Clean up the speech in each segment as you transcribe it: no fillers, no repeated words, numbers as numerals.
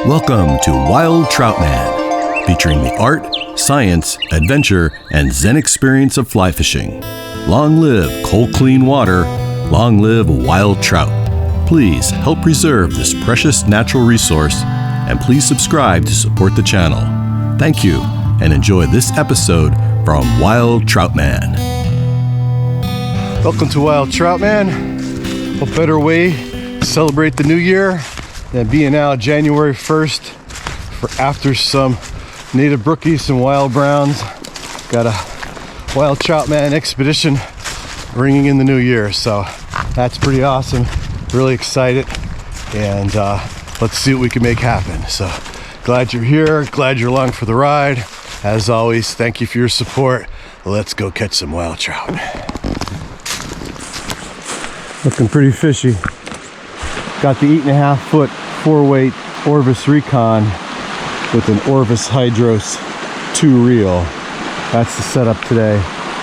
Welcome to Wild Trout Man, featuring the art, science, adventure, and zen experience of fly fishing. Long live cold, clean water. Long live wild trout. Please help preserve this precious natural resource, and please subscribe to support the channel. Thank you, and enjoy this episode from Wild Trout Man. Welcome to Wild Trout Man. What better way to celebrate the new year than being out January 1st for after some native brookies and wild browns. Got a Wild Trout Man expedition bringing in the new year, so that's pretty awesome. Really excited, and let's see what we can make happen. So glad you're here, glad you're along for the ride. As always, thank you for your support. Let's go catch some wild trout. Looking pretty fishy. Got the 8.5 foot 4-weight Orvis Recon with an Orvis Hydros 2 reel. That's the setup today.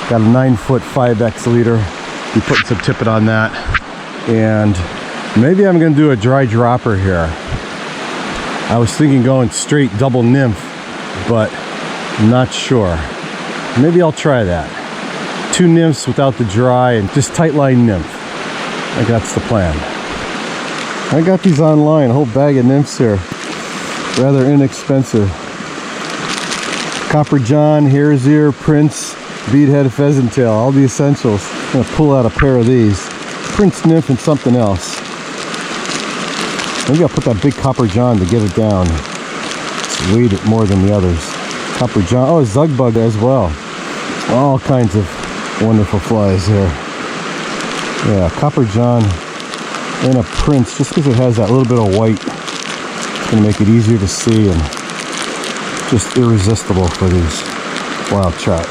Got a 9 foot 5X leader. Be putting some tippet on that. And maybe I'm gonna do a dry dropper here. I was thinking going straight double nymph, but I'm not sure. Maybe I'll try that. 2 nymphs without the dry and just tight line nymph. I think that's the plan. I got these online, a whole bag of nymphs here. Rather inexpensive. Copper John, Hare's Ear, Prince, Beadhead, Pheasant Tail, all the essentials. I'm gonna pull out a pair of these. Prince nymph and something else. Maybe I'll put that big Copper John to get it down. It's weight it more than the others. Copper John, oh, Zug Bug as well. All kinds of wonderful flies here. Yeah, Copper John and a Prince, just because it has that little bit of white. It's going to make it easier to see and just irresistible for these wild trout.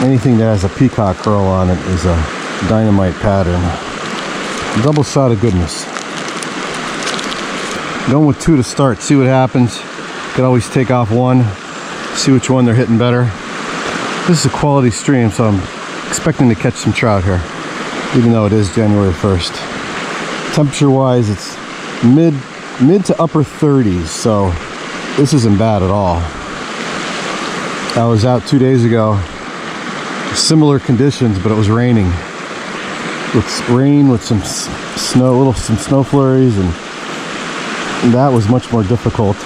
Anything that has a peacock curl on it is a dynamite pattern. Double shot of goodness. Going with 2 to start, see what happens. Could always take off 1, see which one they're hitting better. This is a quality stream, so I'm expecting to catch some trout here, even though it is January 1st. Temperature wise, it's mid to upper 30s, so this isn't bad at all. I was out 2 days ago, similar conditions, but it was raining. With rain, with some snow, some snow flurries, and that was much more difficult,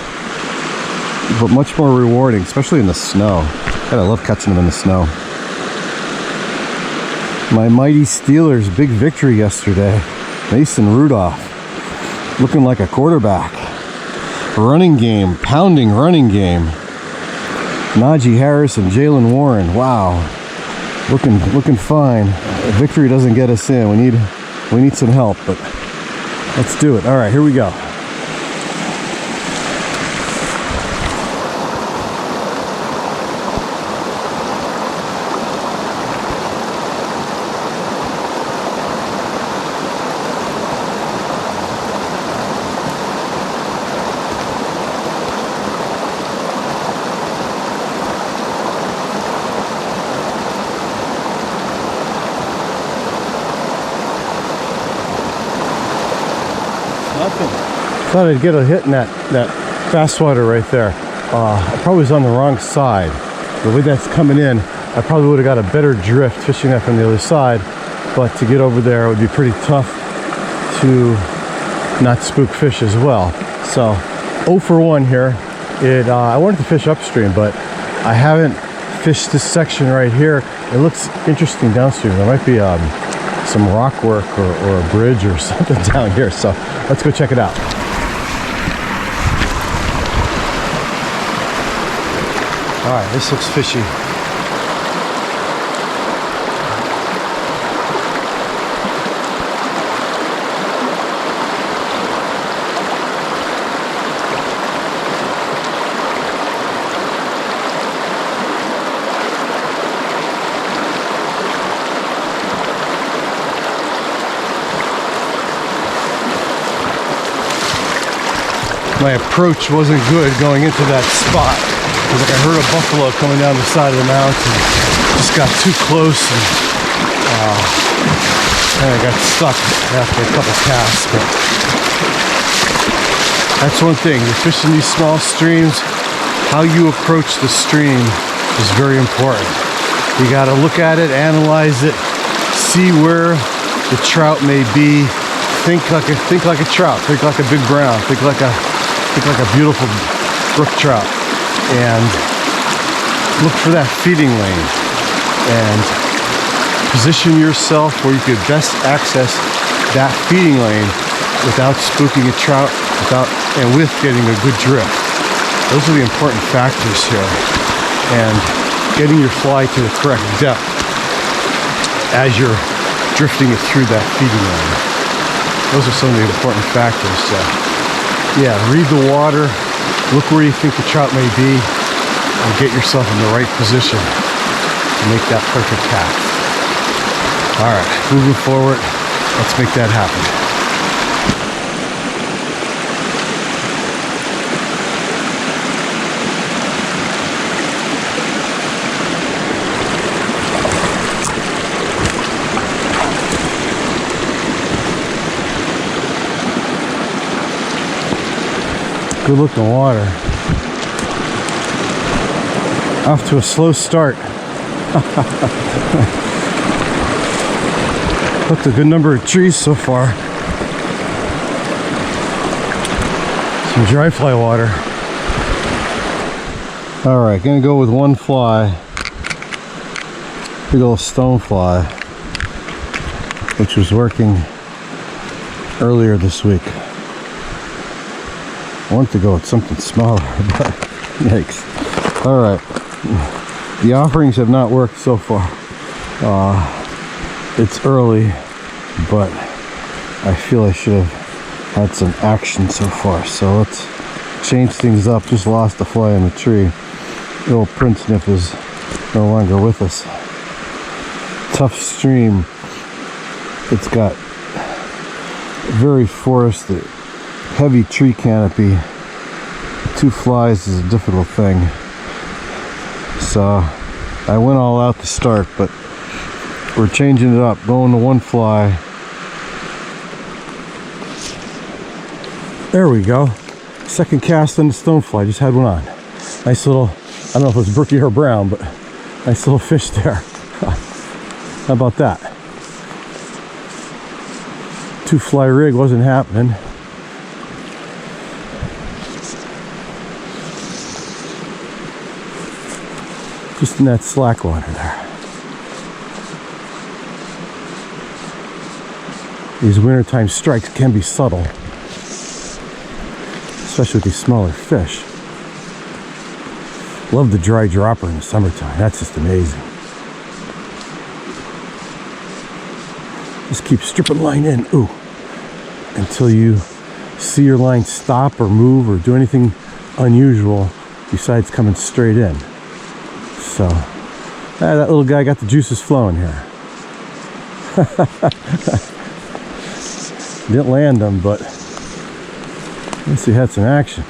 but much more rewarding, especially in the snow. God, I love catching them in the snow. My mighty Steelers, big victory yesterday. Mason Rudolph, looking like a quarterback. Running game, pounding running game. Najee Harris and Jalen Warren, wow, looking fine. A victory doesn't get us in. We need some help, but let's do it. All right, here we go. Thought I'd get a hit in that fast water right there. I probably was on the wrong side. The way that's coming in, I probably would have got a better drift fishing that from the other side, but to get over there it would be pretty tough to not spook fish as well. So 0 for 1 here. I wanted to fish upstream, but I haven't fished this section right here. It looks interesting downstream. There might be some rock work or a bridge or something down here, so let's go check it out. All right, this looks fishy. My approach wasn't good going into that spot. Because like I heard a buffalo coming down the side of the mountain. Just got too close and I got stuck after a couple casts. But That's one thing. You're fishing these small streams. How you approach the stream is very important. You got to look at it, analyze it, see where the trout may be. Think like a trout. Think like a big brown. Think like a beautiful brook trout, and look for that feeding lane and position yourself where you could best access that feeding lane without spooking a trout, and with getting a good drift. Those are the important factors here, and getting your fly to the correct depth as you're drifting it through that feeding lane. Those are some of the important factors. So yeah, read the water, look where you think the trout may be, and get yourself in the right position to make that perfect cast. All right, moving forward, let's make that happen. Good looking water. Off to a slow start. Hooked a good number of trees so far. Some dry fly water. Alright, gonna go with one fly. Big old stone fly, which was working earlier this week. I wanted to go with something smaller, but yikes. Alright, the offerings have not worked so far. It's early, but I feel I should have had some action so far. So let's change things up. Just lost a fly in the tree. The old Prince Nymph is no longer with us. Tough stream. It's got very forested, heavy tree canopy. 2 flies is a difficult thing. So I went all out to start, but we're changing it up, going to one fly. There we go. Second cast on the stonefly. Just had one on. Nice little, I don't know if it's brookie or brown, but nice little fish there. How about that? 2 fly rig wasn't happening. Just in that slack water there. These wintertime strikes can be subtle, especially with these smaller fish. Love the dry dropper in the summertime. That's just amazing. Just keep stripping line in, ooh, until you see your line stop or move or do anything unusual besides coming straight in. So, that little guy got the juices flowing here. Didn't land them, but at least he had some action.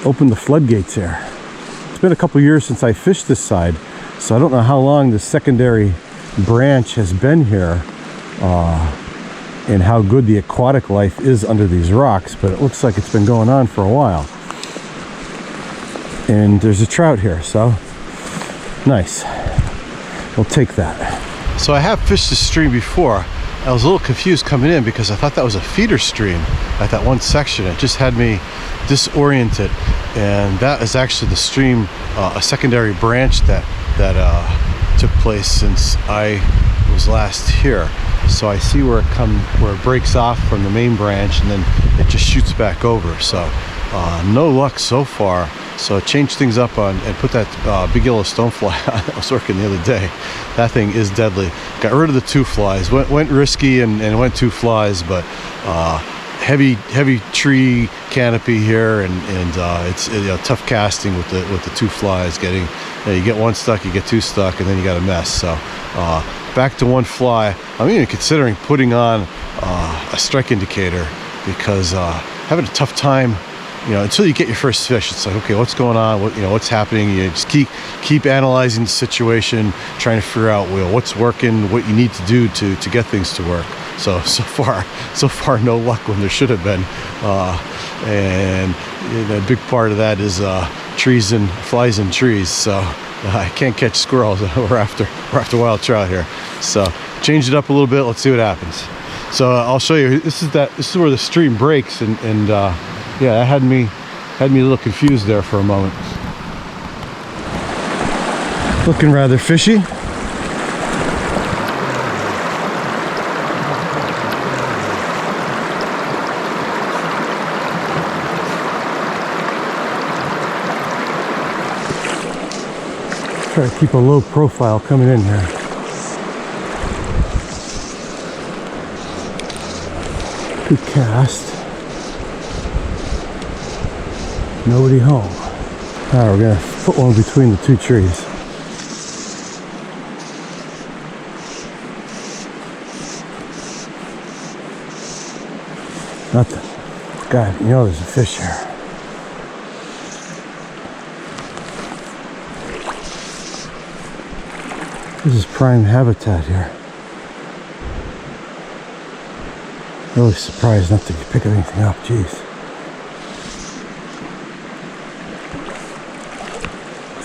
Opened the floodgates here. It's been a couple years since I fished this side, so I don't know how long the secondary branch has been here and how good the aquatic life is under these rocks, but it looks like it's been going on for a while. And there's a trout here, so nice. We'll take that. So I have fished this stream before. I was a little confused coming in because I thought that was a feeder stream at that one section. It just had me disoriented, and that is actually the stream, a secondary branch that took place since I was last here. So I see where it breaks off from the main branch, and then it just shoots back over. So no luck so far. So I changed things up and put that big yellow stonefly on that was working the other day. That thing is deadly. Got rid of the 2 flies. Went risky and went 2 flies, but heavy tree canopy here, and it's tough casting with the 2 flies. Getting you get 1 stuck, you get 2 stuck, and then you got a mess. So back to 1 fly. I'm even considering putting on a strike indicator because having a tough time. Until you get your first fish, it's like, okay, what's going on? What's happening? You just keep analyzing the situation, trying to figure out what's working, what you need to do to get things to work. So far no luck when there should have been. And a big part of that is trees and flies in trees. So I can't catch squirrels. We're after wild trout here. So change it up a little bit. Let's see what happens. So I'll show you. This is where the stream breaks, and yeah, that had me a little confused there for a moment. Looking rather fishy. Try to keep a low profile coming in here. Good cast. Nobody home. Alright, we're gonna put one between the two trees. Nothing. God, you know there's a fish here. This is prime habitat here. Really surprised not to pick anything up, jeez.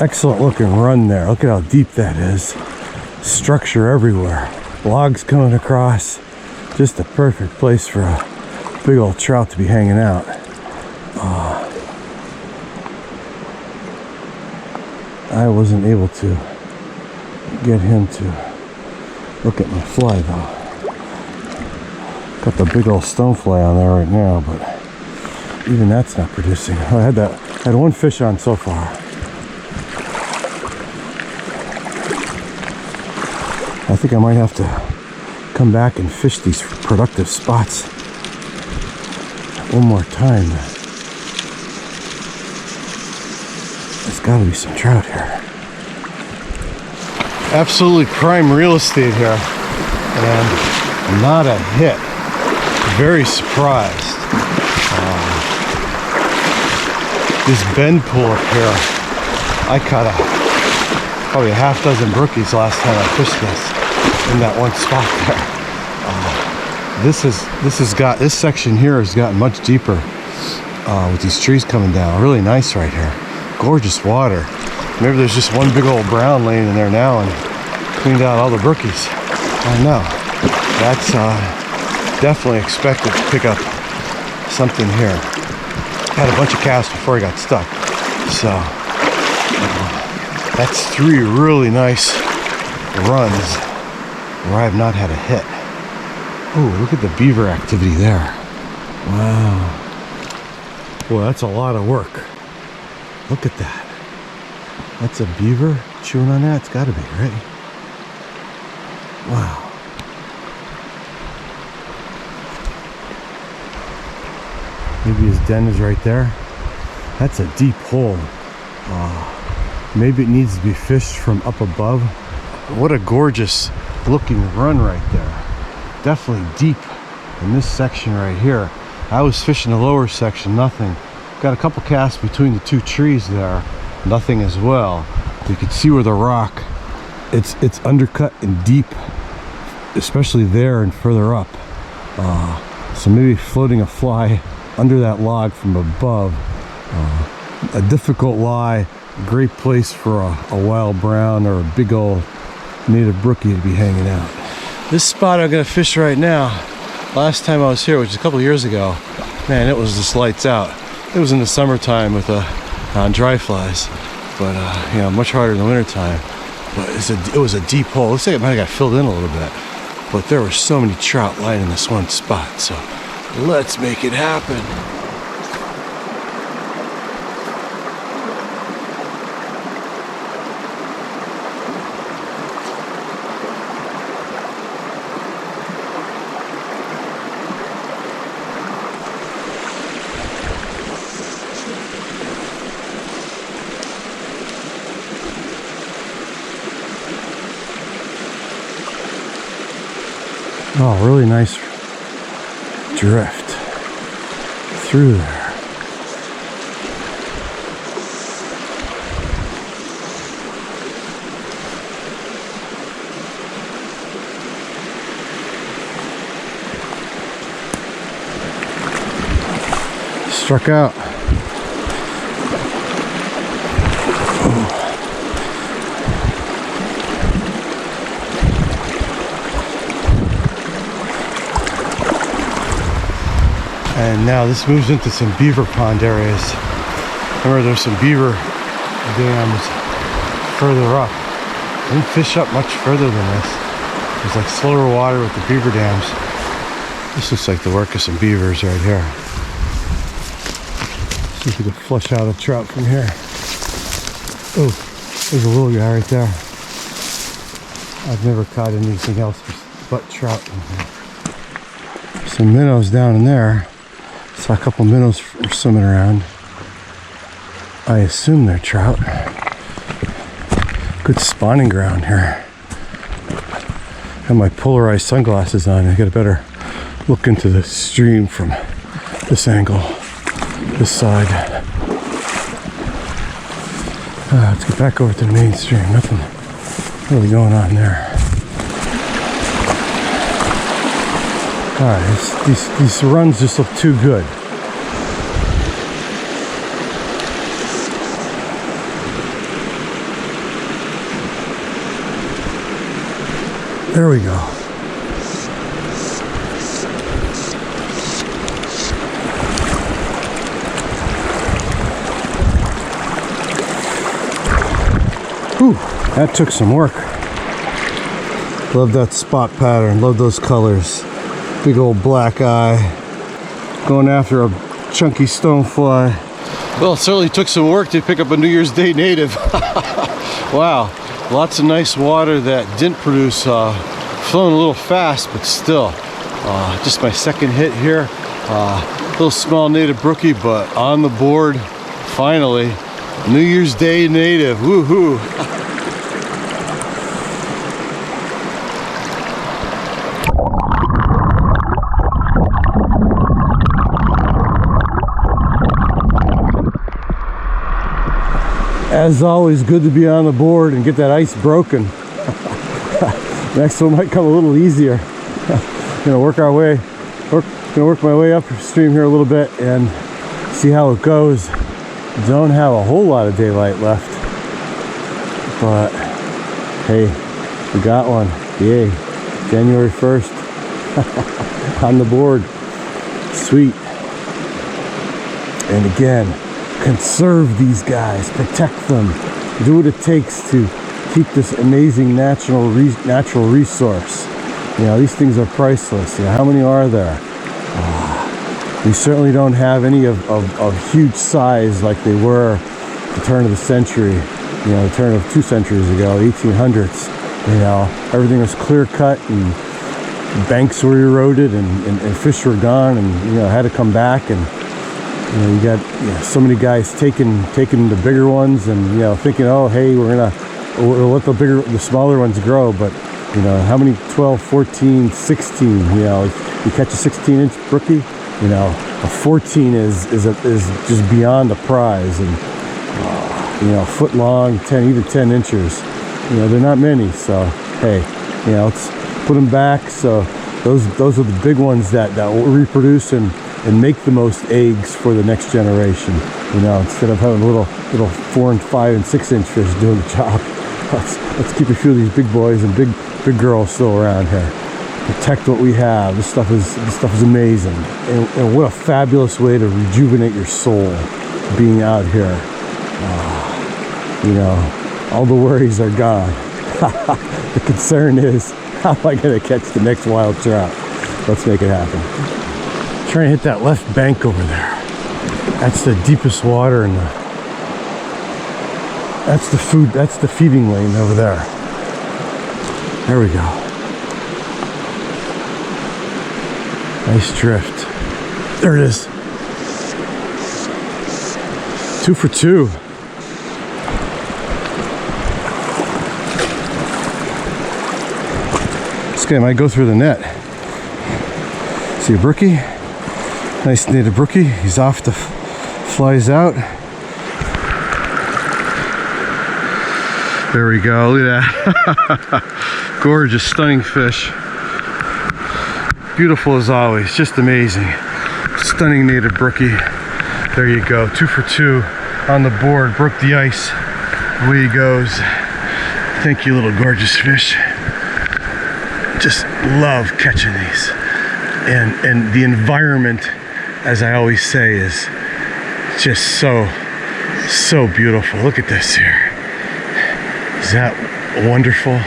Excellent looking run there. Look at how deep that is. Structure everywhere. Logs coming across. Just a perfect place for a big old trout to be hanging out. I wasn't able to get him to look at my fly though. Got the big old stonefly on there right now, but even that's not producing. I had one fish on so far. I think I might have to come back and fish these productive spots one more time. There's got to be some trout here. Absolutely prime real estate here, and not a hit. Very surprised. This bend pool up here, I caught probably a half dozen brookies last time I fished this in that one spot there. This section here has gotten much deeper with these trees coming down. Really nice right here. Gorgeous water. Maybe there's just one big old brown laying in there now and cleaned out all the brookies. I don't know. That's definitely expected to pick up something here. Had a bunch of casts before I got stuck. So that's 3 really nice runs where I have not had a hit. Oh, look at the beaver activity there. Wow. Boy, that's a lot of work. Look at that. That's a beaver chewing on that? It's gotta be, right? Wow. Maybe his den is right there. That's a deep hole. Maybe it needs to be fished from up above. What a gorgeous looking run right there. Definitely deep in this section right here. I was fishing the lower section, nothing. Got a couple casts between the two trees there, nothing as well. You can see where the rock, it's undercut and deep, especially there and further up. So maybe floating a fly under that log from above. A difficult lie, great place for a wild brown or a big old native brookie to be hanging out. This spot I'm gonna fish right now, last time I was here, which is a couple years ago, man, it was just lights out. It was in the summertime with on dry flies, but you know, much harder in the wintertime. But it was a deep hole. Looks like it might have got filled in a little bit, but there were so many trout lying in this one spot. So let's make it happen. Oh, really nice drift through there. struck out. And now this moves into some beaver pond areas. Remember, there's some beaver dams further up. I didn't fish up much further than this. There's like slower water with the beaver dams. This looks like the work of some beavers right here. See if we can flush out a trout from here. Oh, there's a little guy right there. I've never caught anything else but trout in here. Some minnows down in there. Saw a couple minnows swimming around. I assume they're trout. Good spawning ground here. Have my polarized sunglasses on. I get a better look into the stream from this angle, this side. Let's get back over to the main stream. Nothing really going on there. Alright, these runs just look too good. There we go. Whew, that took some work. Love that spot pattern, love those colors. Big old black eye, going after a chunky stonefly. Well, it certainly took some work to pick up a New Year's Day native. Wow, lots of nice water that didn't produce, flowing a little fast, but still. Just my second hit here. Little small native brookie, but on the board, finally. New Year's Day native, woohoo. As always, good to be on the board and get that ice broken. Next one might come a little easier. Gonna work my way upstream here a little bit and see how it goes. Don't have a whole lot of daylight left, but hey, we got one. Yay! January 1st on the board. Sweet. And again, conserve these guys, protect them, do what it takes to keep this amazing natural resource. You know, these things are priceless. You know, how many are there? We certainly don't have any of huge size like they were the turn of the century, you know, the turn of 2 centuries ago, 1800s. You know, everything was clear cut and banks were eroded and fish were gone and, you know, had to come back. And you know, you got so many guys taking the bigger ones and, you know, thinking, oh, hey, we'll let the smaller ones grow. But, you know, how many 12, 14, 16, you know, you catch a 16-inch brookie, you know, a 14 is just beyond a prize. And, you know, foot long, even 10 inches, you know, they're not many. So, hey, you know, let's put them back. So those are the big ones that will reproduce and make the most eggs for the next generation. You know, instead of having little 4 and 5 and 6 inch fish doing the job, let's keep a few of these big boys and big girls still around here. Protect what we have. This stuff is amazing, and what a fabulous way to rejuvenate your soul, being out here. You know, all the worries are gone. The concern is, how am I going to catch the next wild trout? Let's make it happen. Trying to hit that left bank over there. That's the deepest water and that's the feeding lane over there. There we go. Nice drift. There it is. 2 for 2. This guy might go through the net. See a brookie? Nice native brookie. He's off to flies out. There we go. Look at that. Gorgeous, stunning fish. Beautiful as always. Just amazing. Stunning native brookie. There you go, 2 for 2 on the board. Broke the ice. Away he goes. Thank you, little gorgeous fish. Just love catching these. And the environment, as I always say, is just so beautiful. Look at this here. Is that wonderful?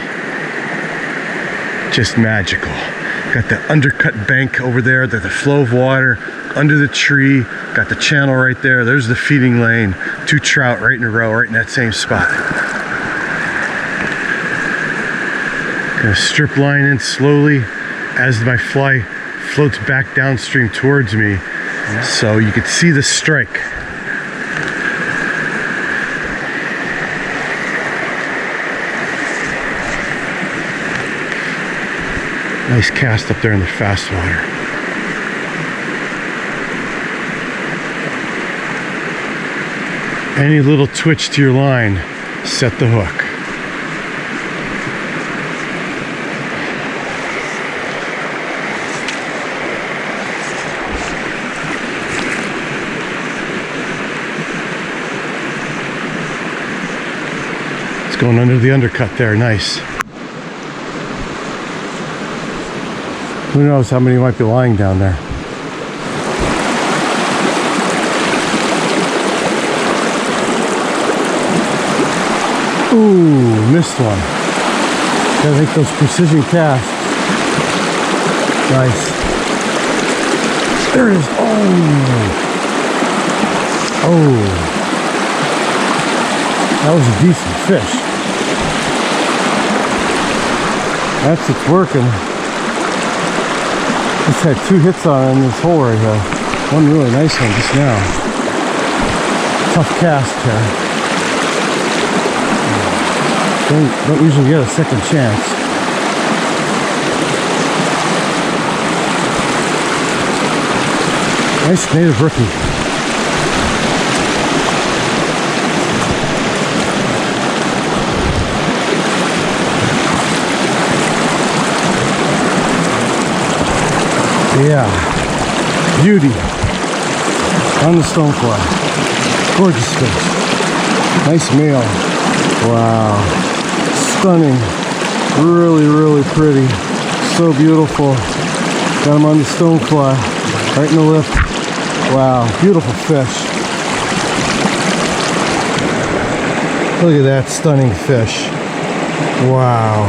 Just magical. Got the undercut bank over there, the flow of water under the tree. Got the channel right there. There's the feeding lane. 2 trout right in a row, right in that same spot. Gonna strip line in slowly as my fly floats back downstream towards me, so you can see the strike. Nice cast up there in the fast water. Any little twitch to your line, set the hook. It's going under the undercut there, nice. Who knows how many might be lying down there. Ooh, missed one. Gotta make those precision casts. Nice. There it is. Oh, that was a decent fish. That's it's working. Just had 2 hits on it in this hole right here. One really nice one just now. Tough cast here. Don't usually get a second chance. Nice native rookie. Yeah, beauty on the stonefly. Gorgeous fish. Nice male. Wow, stunning. Really pretty. So beautiful. Got him on the stonefly, right in the lip. Wow, beautiful fish. Look at that stunning fish. Wow,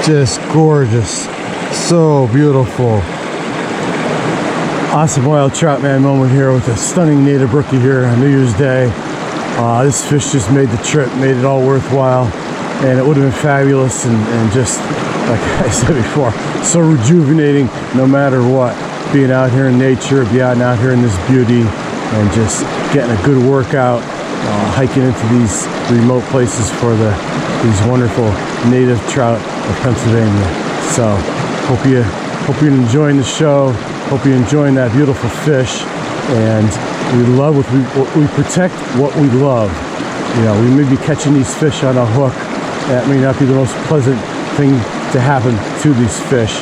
just gorgeous. So beautiful. Awesome Wild Trout Man moment here with a stunning native brookie here on New Year's Day. This fish just made the trip, made it all worthwhile, and it would have been fabulous and just, like I said before, so rejuvenating no matter what. Being out here in nature, being out here in this beauty, and just getting a good workout, hiking into these remote places for these wonderful native trout of Pennsylvania. So hope you're enjoying the show. Hope you're enjoying that beautiful fish. And we love what we protect what we love. You know, we may be catching these fish on a hook. That may not be the most pleasant thing to happen to these fish,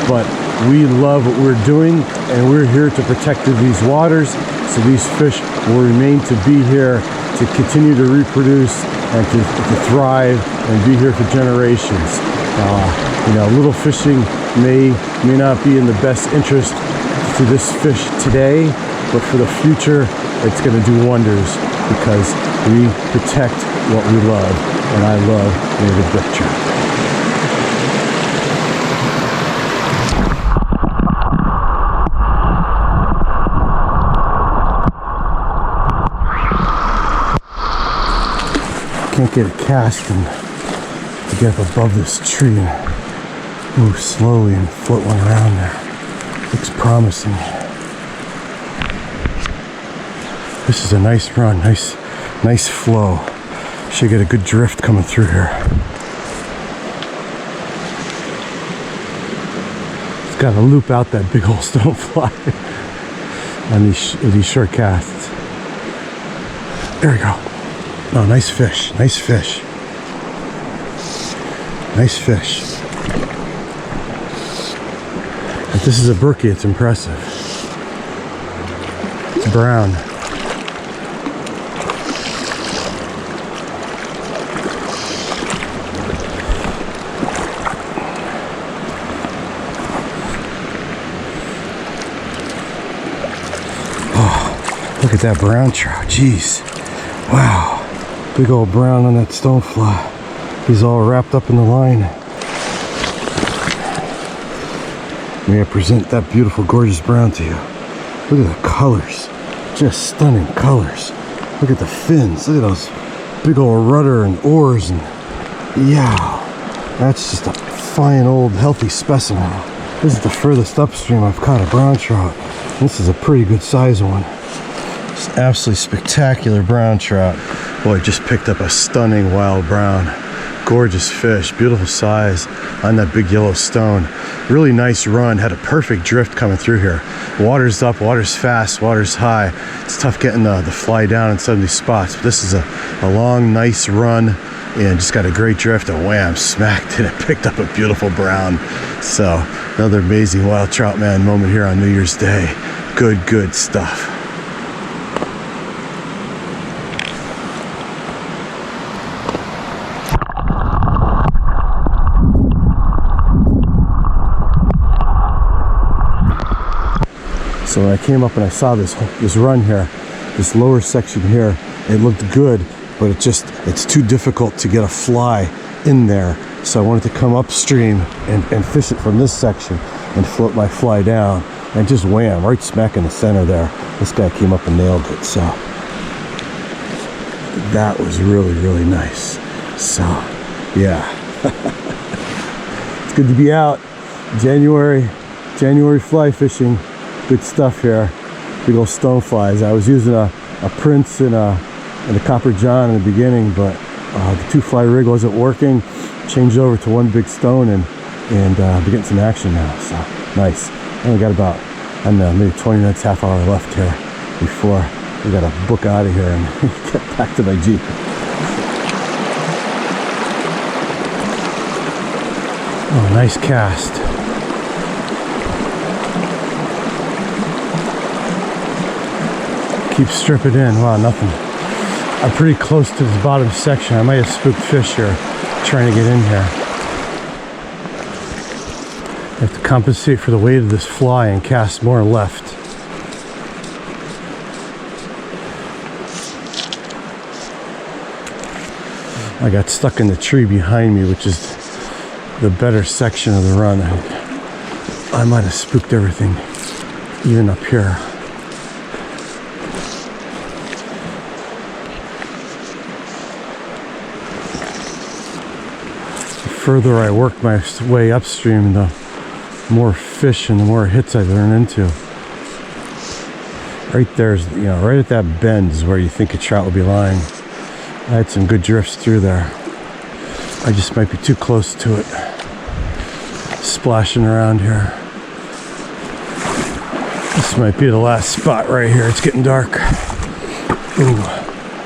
but we love what we're doing, and we're here to protect these waters, so these fish will remain to be here to continue to reproduce and to thrive and be here for generations. You know, little fishing may not be in the best interest to this fish today, but for the future, it's going to do wonders because we protect what we love, and I love native brook trout. Can't get a cast to get up above this tree and move slowly and float one around there. Looks promising. This is a nice run, nice flow. Should get a good drift coming through here. It's got to loop out that big old stonefly on these short casts. There we go. Oh, nice fish, nice fish. Nice fish. If this is a brookie, it's impressive. It's a brown. Oh, look at that brown trout. Jeez. Wow. Big old brown on that stonefly. He's all wrapped up in the line. May I present that beautiful, gorgeous brown to you. Look at the colors. Just stunning colors. Look at the fins. Look at those big old rudder and oars. And yeah, that's just a fine old healthy specimen. This is the furthest upstream I've caught a brown trout. This is a pretty good size one. It's absolutely spectacular brown trout. Boy, just picked up a stunning wild brown. Gorgeous fish, beautiful size on that big yellow stone. Really nice run, had a perfect drift coming through here. Water's up, water's fast, water's high. It's tough getting the fly down in some of these spots. But this is a long, nice run and just got a great drift and wham, smacked it and picked up a beautiful brown. So another amazing Wild Trout Man moment here on New Year's Day. Good stuff. So when I came up and I saw this run here, this lower section here, it looked good, but it's too difficult to get a fly in there. So I wanted to come upstream and fish it from this section and float my fly down and just wham, right smack in the center there. This guy came up and nailed it. So that was really nice. So yeah, it's good to be out. January fly fishing. Good stuff here. Big old stone flies. I was using a Prince and a Copper John in the beginning, but the 2-fly rig wasn't working. Changed over to one big stone and be getting some action now. So nice. I only got about, I don't know, maybe 20 minutes, half hour left here before we got to book out of here and get back to my Jeep. Oh, nice cast. Keep stripping in. Wow, nothing. I'm pretty close to the bottom section. I might have spooked fish here trying to get in here. I have to compensate for the weight of this fly and cast more left. I got stuck in the tree behind me, which is the better section of the run. I might have spooked everything, even up here. The further I work my way upstream, the more fish and the more hits I run into. Right there's, right at that bend is where you think a trout will be lying. I had some good drifts through there. I just might be too close to it. Splashing around here. This might be the last spot right here. It's getting dark. Ooh,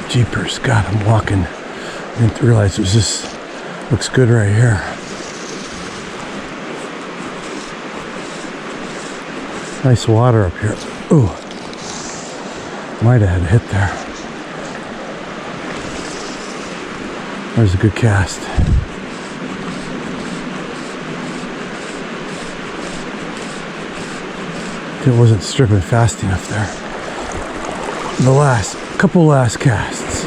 jeepers. God, I'm walking. I didn't realize it was this. Looks good right here. Nice water up here. Ooh. Might have had a hit there. There's a good cast. It wasn't stripping fast enough there. The couple last casts.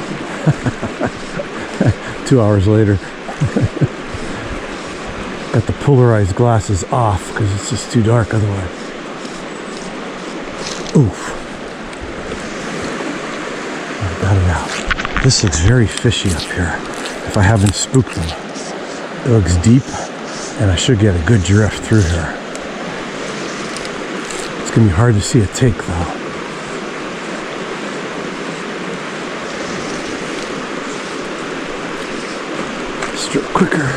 2 hours later. Got the polarized glasses off because it's just too dark otherwise. Oof. I got it out. This looks very fishy up here. If I haven't spooked them. It looks deep and I should get a good drift through here. It's going to be hard to see a take though. Strip quicker.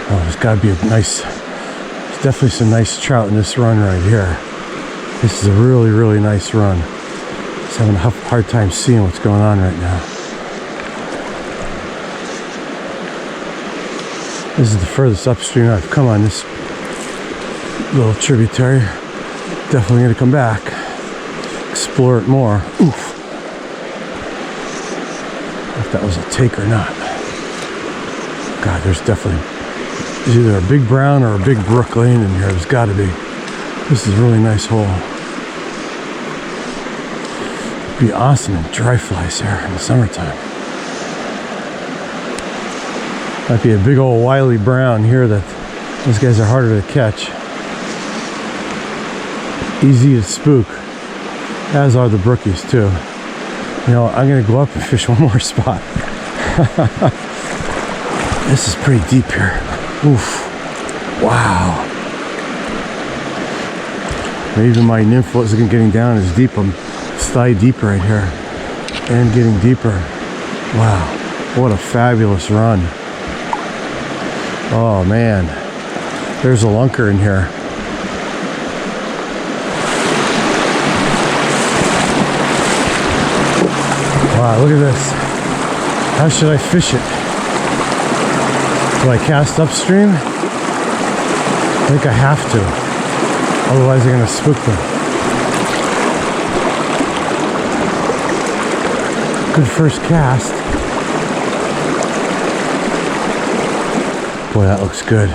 Oh, there's got to be a nice, there's definitely some nice trout in this run right here. This is a really nice run. Just having a hard time seeing what's going on right now. This is the furthest upstream I've come on this little tributary. Definitely gonna come back, explore it more. Oof. If that was a take or not. God, there's either a big brown or a big brook lane in here. There's got to be. This is a really nice hole. It'd be awesome in dry flies here in the summertime. Might be a big old wily brown here that those guys are harder to catch. Easy to spook, as are the brookies too. You know, I'm gonna go up and fish one more spot. This is pretty deep here. Oof. Wow. Maybe my nymph wasn't getting down as deep. I'm thigh deep right here. And getting deeper. Wow. What a fabulous run. Oh man. There's a lunker in here. Wow, look at this. How should I fish it? Do I cast upstream? I think I have to. Otherwise I'm gonna spook them. Good first cast. Boy, that looks good.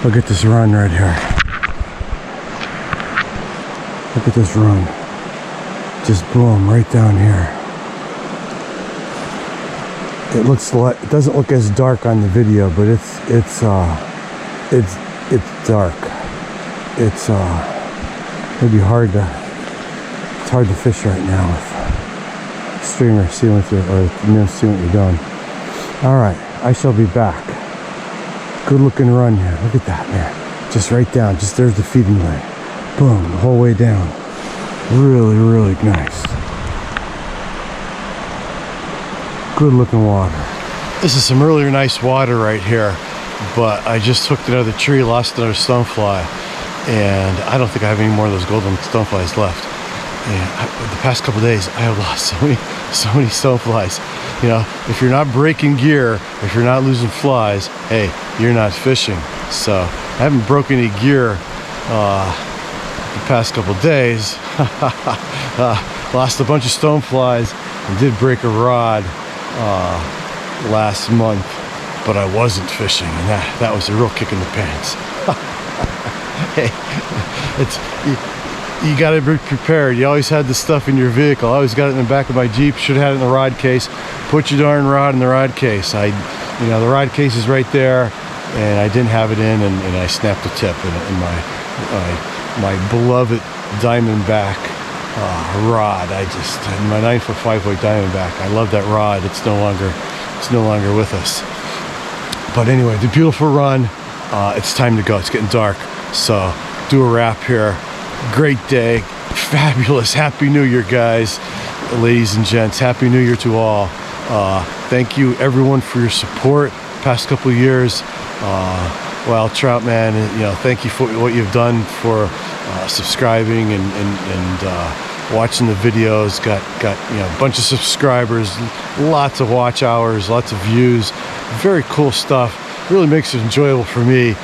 Look at this run right here. Look at this run. Just boom, right down here. It looks like, it doesn't look as dark on the video, but it's dark. It's maybe it's hard to fish right now with streamer, seeing what or nymph, seeing what you're doing. All right, I shall be back. Good looking run here. Look at that, man. Just right down. Just there's the feeding lane. Boom, the whole way down. Really, really nice. Good looking water. This is some really nice water right here, but I just hooked another tree, lost another stonefly, and I don't think I have any more of those golden stoneflies left. And the past couple of days, I have lost so many stoneflies. You know, if you're not breaking gear, if you're not losing flies, hey, you're not fishing. So I haven't broken any gear the past couple of days. Lost a bunch of stoneflies and did break a rod last month, but I wasn't fishing, and that was a real kick in the pants. Hey, you got to be prepared. You always had the stuff in your vehicle. I always got it in the back of my Jeep. Should have had it in the rod case. Put your darn rod in the rod case. The rod case is right there, and I didn't have it in, and I snapped the tip in my beloved Diamondback rod. My 9-foot 5-weight Diamondback. I love that rod. It's no longer with us. But anyway, the beautiful run. It's time to go. It's getting dark, so do a wrap here. Great day, fabulous. Happy New Year, guys, ladies and gents. Happy New Year to all. Thank you, everyone, for your support past couple of years. Wild Trout Man, thank you for what you've done for subscribing and watching the videos. Got a bunch of subscribers, lots of watch hours, lots of views. Very cool stuff. Really makes it enjoyable for me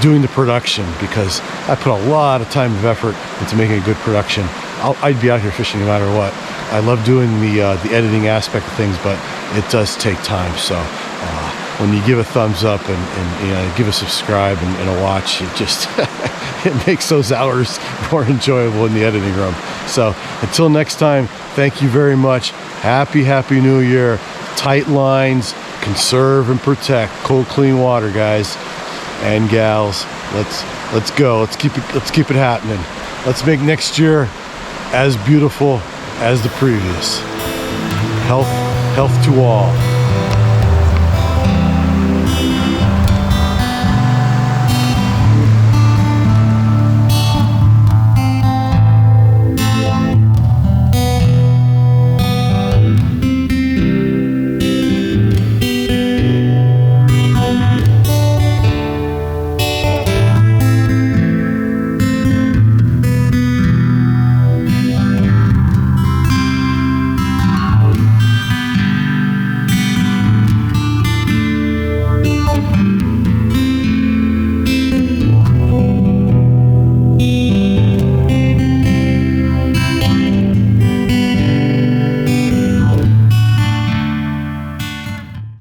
doing the production, because I put a lot of time and effort into making a good production. I'd be out here fishing no matter what. I love doing the editing aspect of things, but it does take time. So when you give a thumbs up and give a subscribe and a watch, it just it makes those hours more enjoyable in the editing room. So until next time, thank you very much. Happy New Year. Tight lines, conserve and protect. Cold, clean water, guys and gals. Let's go. Let's keep it happening. Let's make next year as beautiful as the previous. Health to all.